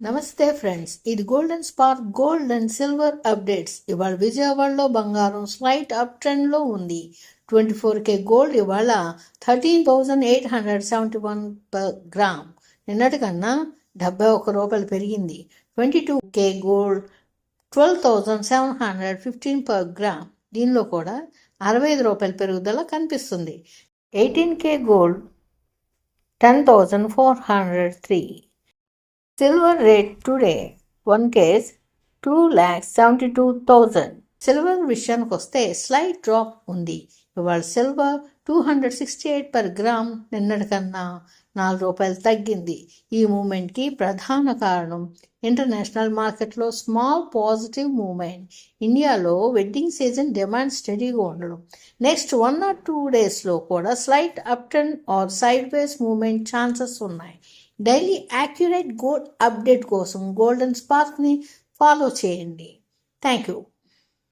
నమస్తే ఫ్రెండ్స్, ఇది golden spark gold and silver updates. ఇవాళ విజయవాడలో బంగారం స్లైట్ అప్ ట్రెండ్లో ఉంది. 24K గోల్డ్ ఇవాళ 13,871 పర్ గ్రామ్, నిన్నటికన్నా 71 రూపాయలు పెరిగింది. 22K గోల్డ్ 12,715 పర్ గ్రామ్, దీనిలో కూడా 65 రూపాయల పెరుగుదల కనిపిస్తుంది. 18K gold 10,403. Silver rate today 1 case 2,72,000. Silver విషయానికి వస్తే స్లైట్ డ్రాప్ ఉంది. ఇవాళ సిల్వర్ 268 పర్ గ్రామ్, నిన్నటికన్నా 4 రూపాయలు తగ్గింది. ఈ మూమెంట్కి ప్రధాన కారణం ఇంటర్నేషనల్ మార్కెట్లో స్మాల్ పాజిటివ్ మూమెంట్. ఇండియాలో వెడ్డింగ్ సీజన్ డిమాండ్ స్టడీగా ఉండడం, నెక్స్ట్ 1 or 2 డేస్లో కూడా slight up trend or sideways movement chances ఉన్నాయి. డైలీ యాక్యురేట్ గోల్డ్ అప్డేట్ కోసం గోల్డెన్ స్పార్క్ని ఫాలో చేయండి. Thank you.